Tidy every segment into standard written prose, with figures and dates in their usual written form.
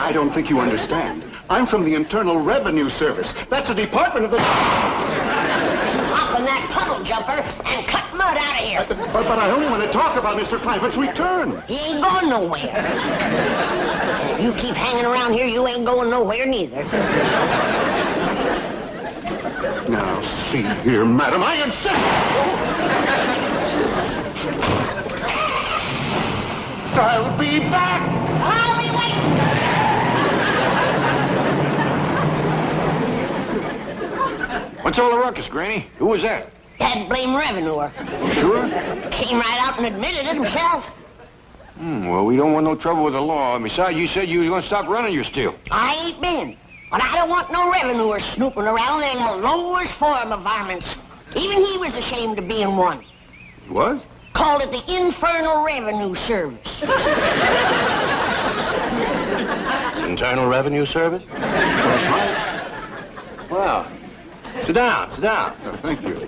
I don't think you understand. I'm from the Internal Revenue Service. That's a department of the... Hop in that puddle jumper and cut mud out of here. But I only want to talk about Mr. Clampett's return. He ain't going nowhere. If you keep hanging around here, you ain't going nowhere neither. Now, see here, madam, I insist. I'll be back. I'll be waiting. What's all the ruckus, Granny? Who was that? That blame revenuer. Sure? Came right out and admitted it himself. Well, we don't want no trouble with the law. And besides, you said you was going to stop running your still. I ain't been. But I don't want no revenuer snooping around. They're the lowest form of varmints. Even he was ashamed of being one. What? Called it the Infernal Revenue Service. Internal Revenue Service? That's right. Well, sit down, sit down. Thank you.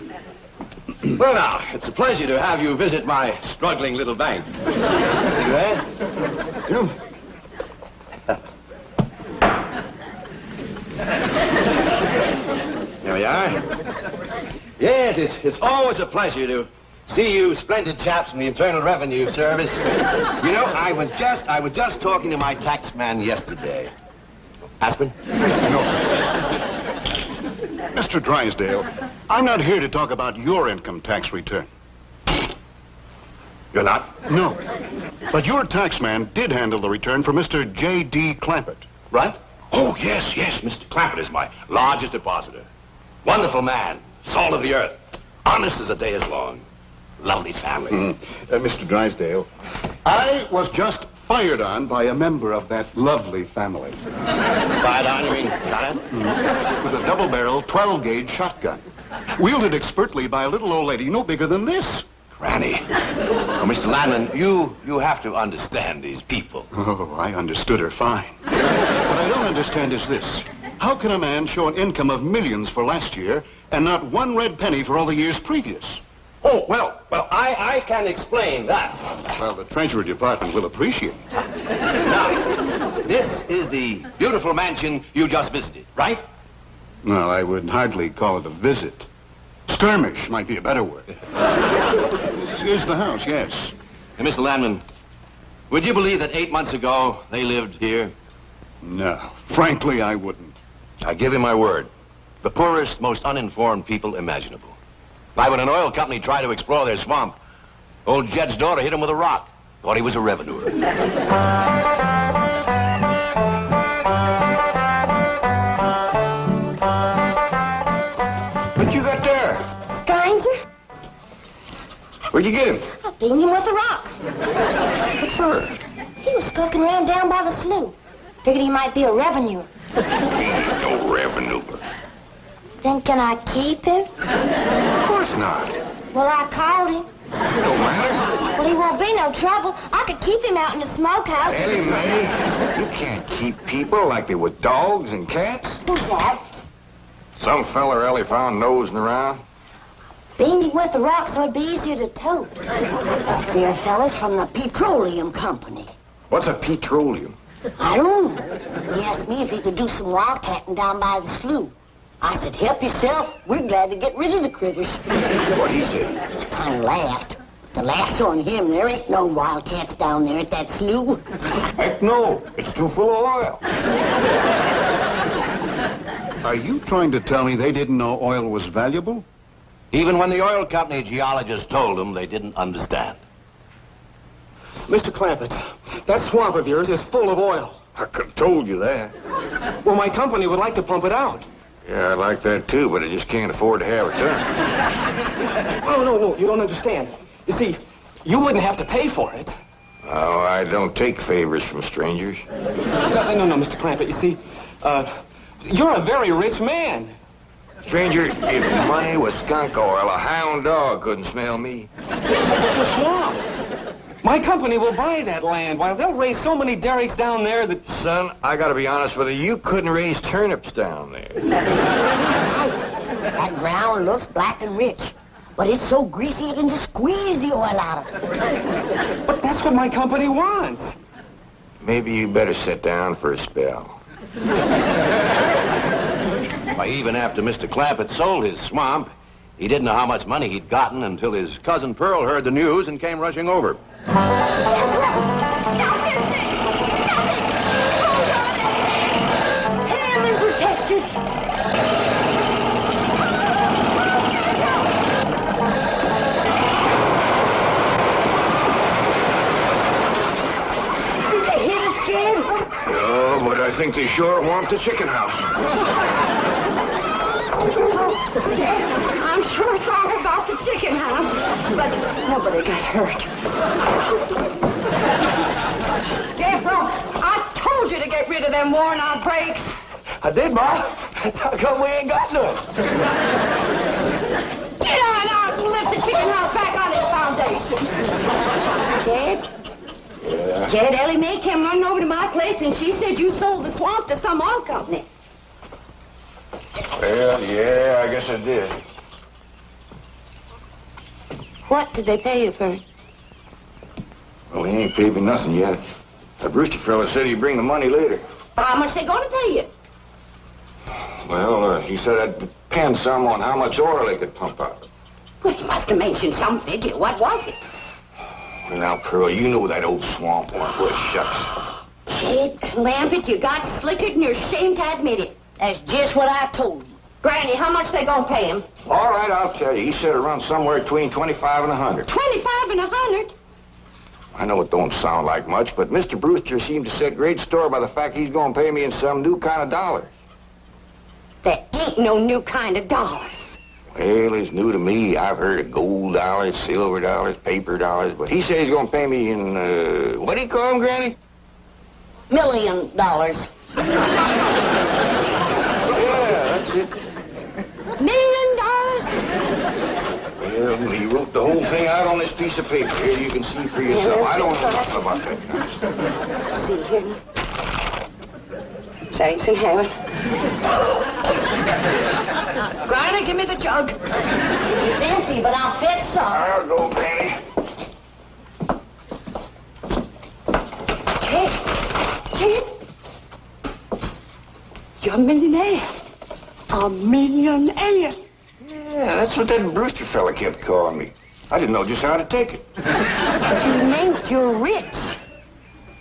Well, now, it's a pleasure to have you visit my struggling little bank. See that? Yeah. There we are. Yes, it's always a pleasure to see you splendid chaps from the Internal Revenue Service. You know, I was just talking to my tax man yesterday. Aspen? No. Mr. Drysdale, I'm not here to talk about your income tax return. You're not? No. But your tax man did handle the return for Mr. J.D. Clampett, right? Oh, yes. Mr. Clampett is my largest depositor. Wonderful man. Salt of the earth. Honest as the day is long. Lovely family. Mr. Drysdale, I was just fired on by a member of that lovely family. Fired on, you mean shot? With a double-barrel 12-gauge shotgun. Wielded expertly by a little old lady no bigger than this. Granny. Oh, Mr. Landman, you have to understand these people. Oh, I understood her fine. What I don't understand is this. How can a man show an income of millions for last year and not one red penny for all the years previous? Oh, well, I can explain that. Well, the Treasury Department will appreciate it. Now, this is the beautiful mansion you just visited, right? Well, I would hardly call it a visit. Skirmish might be a better word. Here's the house, yes. Hey, Mr. Landman, would you believe that 8 months ago they lived here? No, frankly, I wouldn't. I give you my word. The poorest, most uninformed people imaginable. Like when an oil company tried to explore their swamp, old Jed's daughter hit him with a rock. Thought he was a revenuer. What you got there? Stranger? Where'd you get him? I dinged him with a rock. What for? He was skulking around down by the slough. Figured he might be a revenuer. He ain't no revenuer. Then can I keep him? Of course not. Well, I called him. Don't matter. Well, he won't be no trouble. I could keep him out in the smokehouse. Elly May, you can't keep people like they were dogs and cats. Who's that? Some feller Elly found nosing around. Beamed him with the rock so it'd be easier to tote. They're fellas from the petroleum company. What's a petroleum? I don't know. He asked me if he could do some wildcatting down by the slough. I said, help yourself. We're glad to get rid of the critters. What he said? Just kind of laughed. The laugh's on him. There ain't no wildcats down there at that slough. Heck no. It's too full of oil. Are you trying to tell me they didn't know oil was valuable? Even when the oil company geologists told them, they didn't understand. Mr. Clampett, that swamp of yours is full of oil. I could have told you that. Well, my company would like to pump it out. Yeah, I'd like that too, but I just can't afford to have it done. Oh, no, you don't understand. You see, you wouldn't have to pay for it. Oh, I don't take favors from strangers. No, Mr. Clampett, you see, you're a very rich man. Stranger, if money was skunk oil, a hound dog couldn't smell me. It's a swamp. My company will buy that land while they'll raise so many derricks down there that... Son, I gotta be honest with you, you couldn't raise turnips down there. That ground looks black and rich, but it's so greasy you can just squeeze the oil out of it. But that's what my company wants. Maybe you better sit down for a spell. Why, even after Mr. Clampett sold his swamp, he didn't know how much money he'd gotten until his cousin Pearl heard the news and came rushing over. Stop this thing! Stop it! Hold on! Heaven protect us! Did they hit us, Jed? Oh, but I think they sure want the chicken house. I'm sure sorry about the chicken house, but nobody got hurt. Jethro, I told you to get rid of them worn-out brakes. I did, Ma. How come we ain't got none? Get on out and lift the chicken house back on its foundation. Jed? Yeah. Jed, Elly May came running over to my place, and she said you sold the swamp to some oil company. Well, yeah, I guess I did. What did they pay you for it? Well, he ain't paid me nothing yet. The Brewster fella said he'd bring the money later. How much they gonna pay you? Well, he said I'd depend some on how much oil they could pump out. Well, he must have mentioned some figure. What was it? Well, now, Pearl, you know that old swamp one. Well, shucks. Jed Clampett, you got slickered and you're ashamed to admit it. That's just what I told you. Granny, how much they gonna pay him? All right, I'll tell you. He said it runs somewhere between 25 and 100. 25 and 100? I know it don't sound like much, but Mr. Brewster seemed to set great store by the fact he's going to pay me in some new kind of dollar. There ain't no new kind of dollars. Well, it's new to me. I've heard of gold dollars, silver dollars, paper dollars, but he said he's going to pay me in, what do you call them, Granny? $1 million. Yeah, that's it. $1 million? Well, he wrote the whole thing out on this piece of paper. Here, you can see for yourself. I don't know nothing about that kind of stuff. Let's see here. Thanks in heaven. Granny, give me the jug. It's empty, but I'll fetch some. I'll go, Granny. Jed, you're a millionaire. A millionaire. Yeah, that's what that Brewster fella kept calling me. I didn't know just how to take it. You meant you're rich.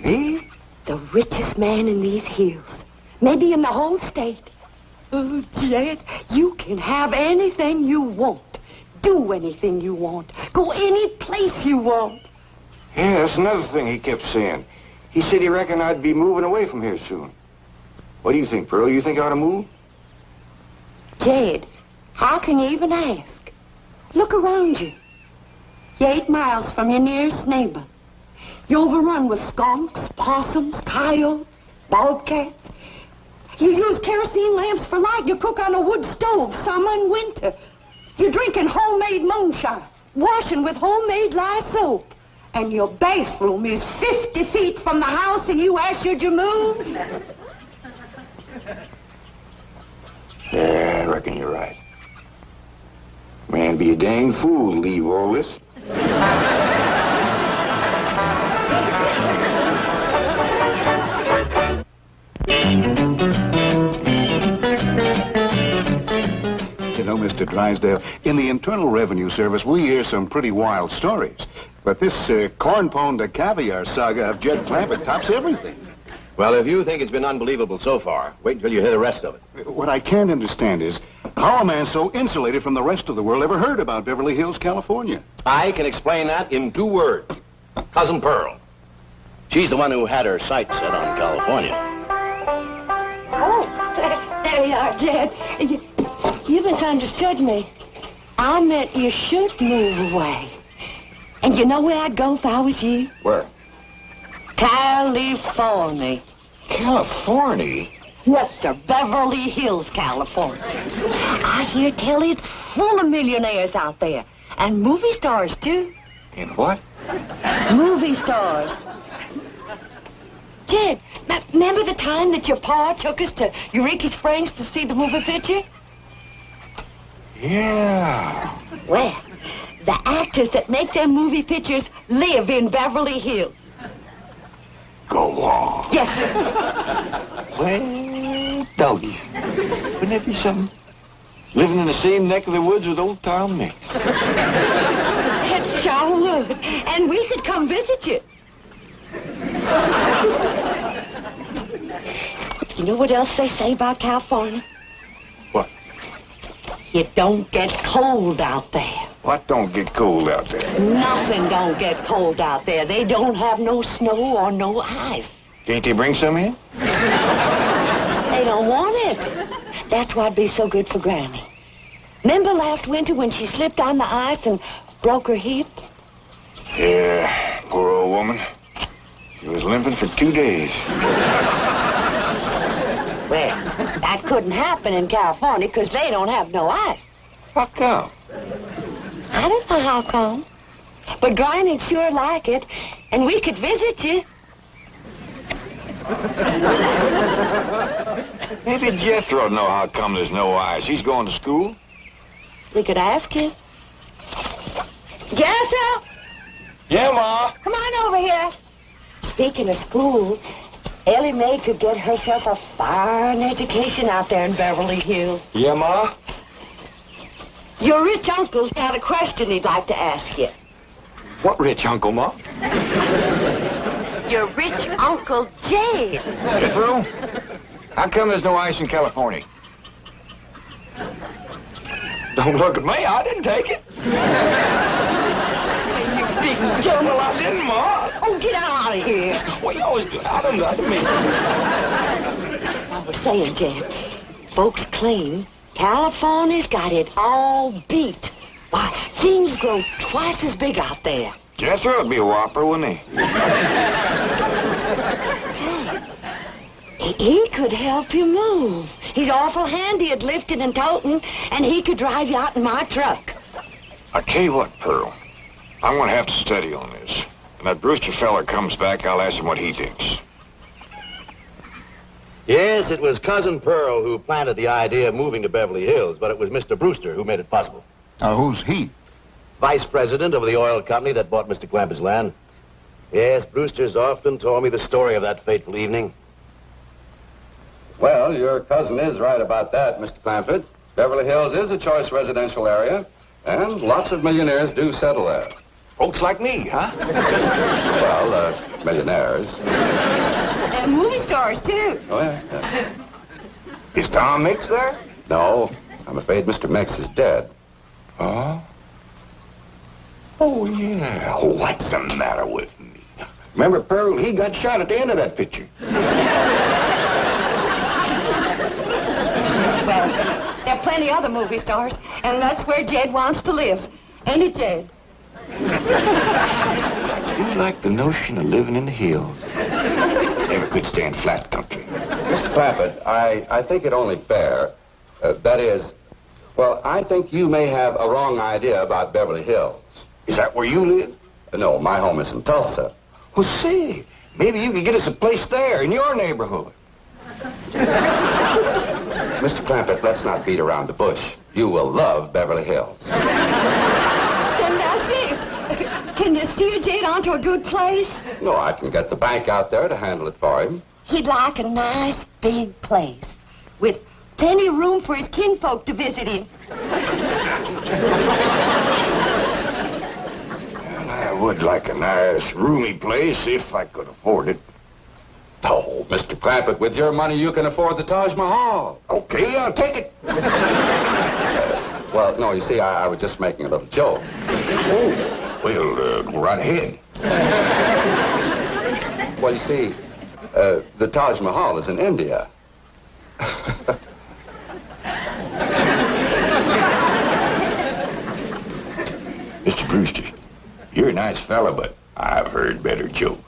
Me? The richest man in these hills. Maybe in the whole state. Oh, Jed, you can have anything you want. Do anything you want. Go any place you want. Yeah, that's another thing he kept saying. He said he reckoned I'd be moving away from here soon. What do you think, Pearl? You think I ought to move? Jed, how can you even ask? Look around you. You're 8 miles from your nearest neighbor. You're overrun with skunks, possums, coyotes, bobcats. You use kerosene lamps for light. You cook on a wood stove, summer and winter. You're drinking homemade moonshine, washing with homemade lye soap. And your bathroom is 50 feet from the house, and you ask should you move? Yeah, I reckon you're right. Man, be a dang fool to leave all this. You know, Mr. Drysdale, in the Internal Revenue Service, we hear some pretty wild stories. But this corn pone to caviar saga of Jed Clampett tops everything. Well, if you think it's been unbelievable so far, wait until you hear the rest of it. What I can't understand is how a man so insulated from the rest of the world ever heard about Beverly Hills, California. I can explain that in 2 words. Cousin Pearl. She's the one who had her sights set on California. Oh, there you are, Jed. You misunderstood me. I meant you should move away. And you know where I'd go if I was you? Where? California. California? Yes, sir. Beverly Hills, California. I hear tell it's full of millionaires out there. And movie stars, too. In what? Movie stars. Jed, remember the time that your pa took us to Eureka Springs to see the movie picture? Yeah. Well, the actors that make them movie pictures live in Beverly Hills. Go Aw. Yes. Well, doggy. Wouldn't that be something? Living in the same neck of the woods with old Tom Mix. It sure would. And we could come visit you. You know what else they say about California? What? It don't get cold out there. What don't get cold out there? Nothing don't get cold out there. They don't have no snow or no ice. Can't they bring some in? They don't want it. That's why'd be so good for Granny. Remember last winter when she slipped on the ice and broke her hip? Yeah, poor old woman. She was limping for 2 days. Well, that couldn't happen in California because they don't have no ice. How come? I don't know how come. But Granny'd sure like it, and we could visit you. Maybe Jethro know how come there's no ice. He's going to school. We could ask him. Jethro! Yeah, Ma. Come on over here. Speaking of school, Elly May could get herself a fine education out there in Beverly Hills. Yeah, Ma? Your rich uncle's got a question he'd like to ask you. What rich uncle, Ma? Your rich Uncle Jed. Jethro? How come there's no ice in California? Don't look at me. I didn't take it. You big jumble, I didn't, Ma. Oh, get out of here. Well, you always do. I didn't mean. I was saying, Jed, folks claim California's got it all beat. Why, things grow twice as big out there. Jethro would be a whopper, wouldn't he? He could help you move. He's awful handy at lifting and toting, and he could drive you out in my truck. I tell you what, Pearl. I'm going to have to study on this. When that Brewster feller comes back, I'll ask him what he thinks. Yes, it was Cousin Pearl who planted the idea of moving to Beverly Hills, but it was Mr. Brewster who made it possible. Who's he? Vice president of the oil company that bought Mr. Clampett's land. Yes, Brewster's often told me the story of that fateful evening. Well, your cousin is right about that, Mr. Clampett. Beverly Hills is a choice residential area, and lots of millionaires do settle there. Folks like me, huh? Well, millionaires. And movie stars, too. Oh, yeah. Is Tom Mix there? No, I'm afraid Mr. Mix is dead. Oh? Oh, yeah. What's the matter with me? Remember, Pearl, he got shot at the end of that picture. Well, there are plenty other movie stars, and that's where Jed wants to live. Ain't it, Jed? I do like the notion of living in the hills. Never could stand flat country. Mr. Clampett, I think it only fair. That is, well, I think you may have a wrong idea about Beverly Hills. Is that where you live? No, my home is in Tulsa. Well, see, maybe you could get us a place there in your neighborhood. Mr. Clampett, let's not beat around the bush. You will love Beverly Hills. Then that's it. Can you steer Jed onto a good place? No, I can get the bank out there to handle it for him. He'd like a nice big place with plenty of room for his kinfolk to visit him. Well, I would like a nice, roomy place if I could afford it. Oh, Mr. Clampett, with your money, you can afford the Taj Mahal. Okay, I'll take it. Well, no, you see, I was just making a little joke. Oh, well, go right ahead. Well, you see, the Taj Mahal is in India. Mr. Brewster, you're a nice fella, but I've heard better jokes.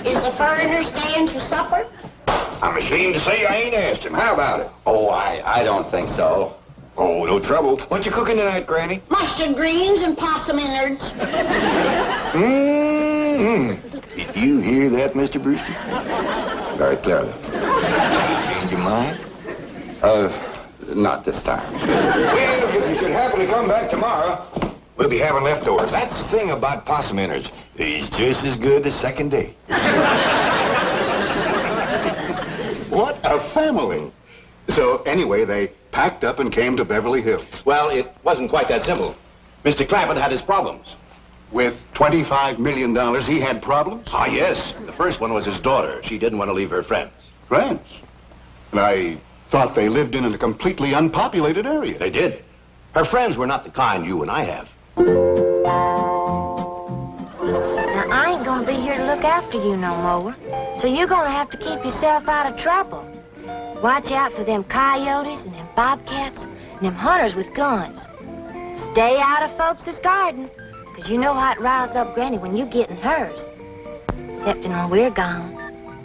Is the foreigner staying to supper? I'm ashamed to say I ain't asked him. How about it? Oh, I don't think so. Oh, no trouble. What you cooking tonight, Granny? Mustard greens and possum innards. Did you hear that, Mr. Brewster? Very clearly. Change your mind? Not this time. Well, if you should happen to come back tomorrow, We'll be having leftovers. That's the thing about possum innards. He's just as good the second day. What a family. So, anyway, they packed up and came to Beverly Hills. Well, it wasn't quite that simple. Mr. Clampett had his problems. With $25 million, he had problems? Ah, yes. The first one was his daughter. She didn't want to leave her friends. Friends? And I thought they lived in a completely unpopulated area. They did. Her friends were not the kind you and I have. Now, I ain't gonna be here to look after you no more. So you're gonna have to keep yourself out of trouble. Watch out for them coyotes and them bobcats and them hunters with guns. Stay out of folks' gardens, 'cause you know how it riles up Granny when you get in hers. Excepting when we're gone,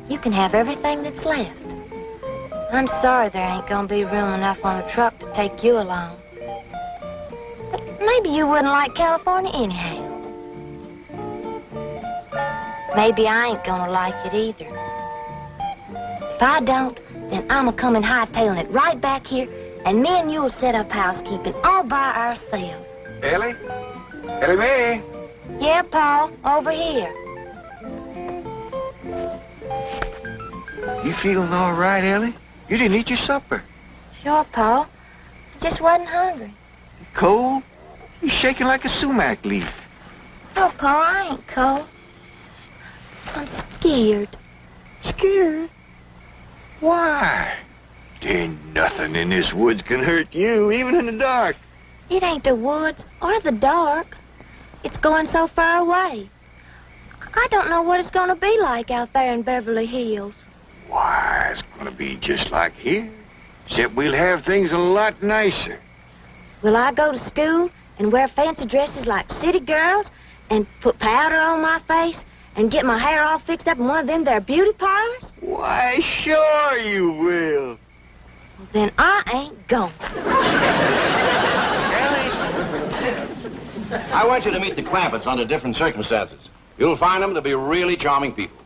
you can have everything that's left. I'm sorry there ain't gonna be room enough on the truck to take you along. But maybe you wouldn't like California anyhow. Maybe I ain't gonna like it either. If I don't, then I'm a-coming hightailing it right back here, and me and you'll set up housekeeping all by ourselves. Elly? Elly May? Yeah, Paul, over here. You feeling all right, Elly? You didn't eat your supper. Sure, Paul. I just wasn't hungry. Cold? You're shaking like a sumac leaf. Oh, Paul, I ain't cold. I'm scared. Scared? Why? There ain't nothing in this woods can hurt you, even in the dark. It ain't the woods or the dark. It's going so far away. I don't know what it's going to be like out there in Beverly Hills. Why, it's going to be just like here, except we'll have things a lot nicer. Will I go to school and wear fancy dresses like city girls and put powder on my face and get my hair all fixed up in one of them there beauty parlors? Why, sure you will. Well, then I ain't going. I want you to meet the Clampetts under different circumstances. You'll find them to be really charming people.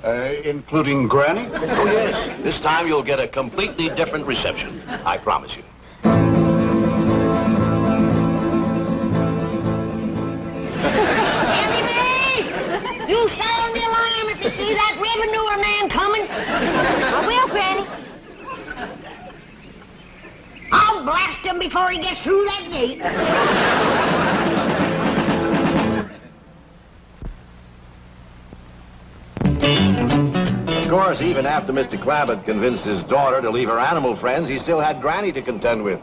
Including Granny? Oh, yes. This time you'll get a completely different reception. I promise you. Elly May! You sound the alarm if you see that revenue man coming. I will, Granny. I'll blast him before he gets through that gate. Of course, even after Mr. Clampett convinced his daughter to leave her animal friends, he still had Granny to contend with.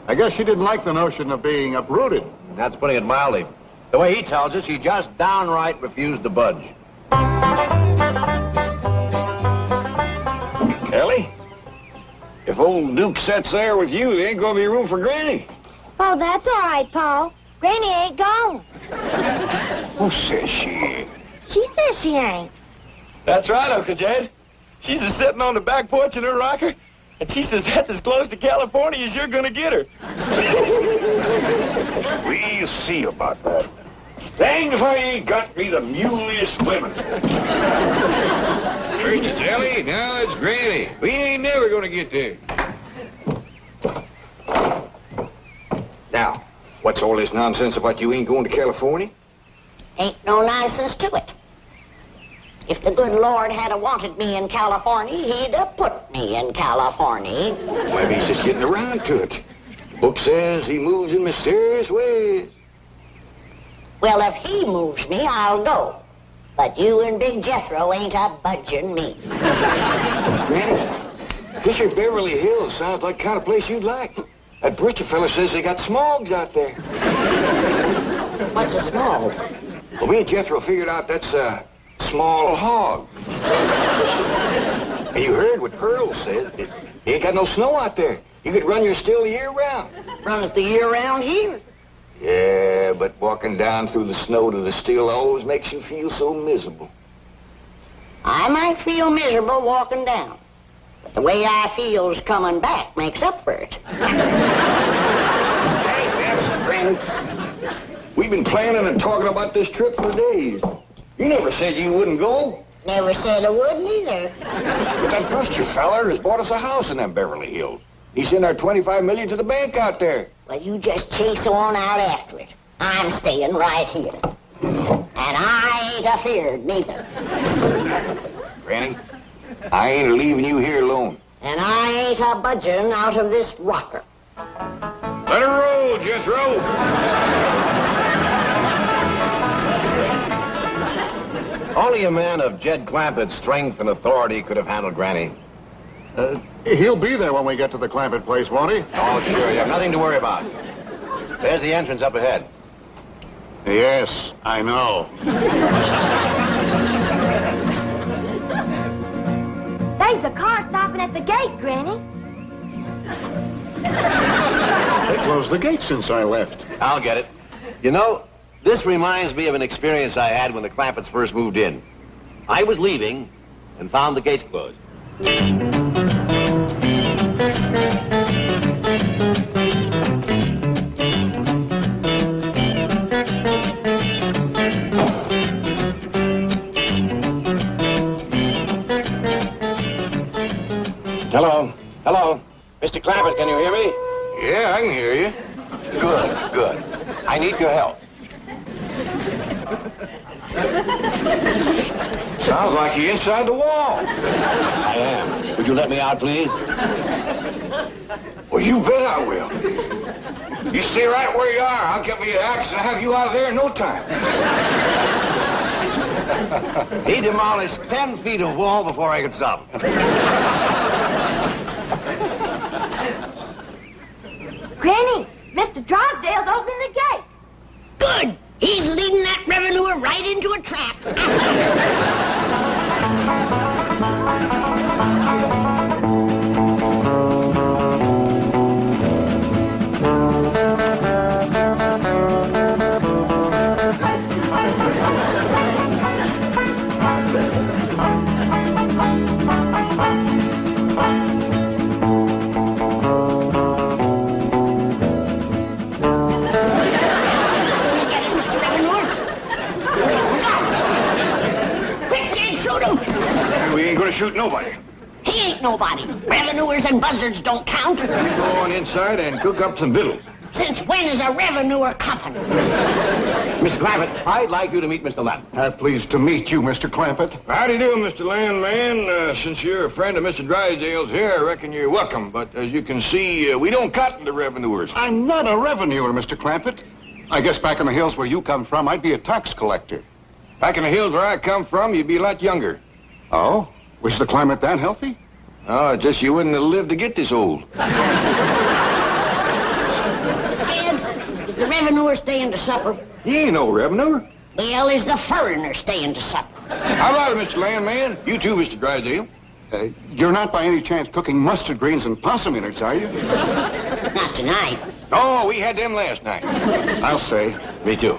I guess she didn't like the notion of being uprooted. That's putting it mildly. The way he tells it, she just downright refused to budge. Elly? If old Duke sits there with you, there ain't gonna be room for Granny. Oh, that's all right, Paul. Granny ain't gone. Who says she ain't? She says she ain't. That's right, Uncle Jed. She's just sitting on the back porch in her rocker, and she says that's as close to California as you're gonna get her. We'll see about that. Dang if I ain't got me the mulest women. First it's Elly, now it's Granny. We ain't never gonna get there. Now, what's all this nonsense about you ain't going to California? Ain't no nonsense to it. If the good Lord had wanted me in California, he'd have put me in California. Maybe he's just getting around to it. The book says he moves in mysterious ways. Well, if he moves me, I'll go. But you and Big Jethro ain't a-budging me. Granny, this here Beverly Hills sounds like the kind of place you'd like. That preacher fella says they got smogs out there. What's a small? Well, me and Jethro figured out that's a small hog. And you heard what Pearl said. It ain't got no snow out there. You could run your still year-round. Runs the year round here. Yeah, but walking down through the snow to the still always makes you feel so miserable. I might feel miserable walking down, but the way I feel's coming back makes up for it. Hey, friend. We've been planning and talking about this trip for days. You never said you wouldn't go. Never said I wouldn't either. But that preacher feller has bought us a house in them Beverly Hills. He sent our $25 million to the bank out there. Well, you just chase on out after it. I'm staying right here. And I ain't afeard neither. Granny, I ain't leaving you here alone. And I ain't a budging out of this rocker. Let her roll, Jethro. Only a man of Jed Clampett's strength and authority could have handled Granny. He'll be there when we get to the Clampett place, won't he? Oh, sure. You have nothing to worry about. There's the entrance up ahead. Yes, I know. There's a car stopping at the gate, Granny. They closed the gate since I left. I'll get it. You know, this reminds me of an experience I had when the Clampetts first moved in. I was leaving and found the gates closed. Hello. Hello. Mr. Clampett, can you hear me? Yeah, I can hear you. Good, good. I need your help. Sounds like you're inside the wall. I am. Would you let me out, please? Well, you bet I will. You stay right where you are. I'll get me an axe and have you out of there in no time. He demolished 10 feet of wall before I could stop him. Granny, Mr. Drysdale's opening the gate. Good. He's leading that revenuer right into a trap. Shoot nobody. He ain't nobody. Revenuers and buzzards don't count. Go on inside and cook up some victuals. Since when is a revenuer company? Mr. Clampett, I'd like you to meet Mr. Lamb. Pleased to meet you, Mr. Clampett. How do you do, Mr. Landman? Since you're a friend of Mr. Drysdale's here, I reckon you're welcome. But as you can see, we don't cotton to revenuers. I'm not a revenuer, Mr. Clampett. I guess back in the hills where you come from, I'd be a tax collector. Back in the hills where I come from, you'd be a lot younger. Oh? Was the climate that healthy? Oh, it's just you wouldn't have lived to get this old. Ed, is the revenuer staying to supper? He ain't no revenuer. Well, is the foreigner staying to supper? How about it, Mr. Landman? You too, Mr. Drysdale. You're not by any chance cooking mustard greens and possum innards, are you? Not tonight. Oh, we had them last night. I'll stay. Me too.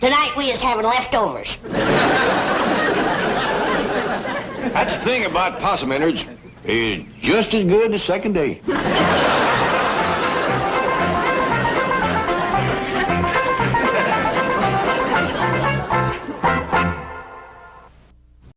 Tonight we is having leftovers. That's the thing about possum innards. It's just as good the second day.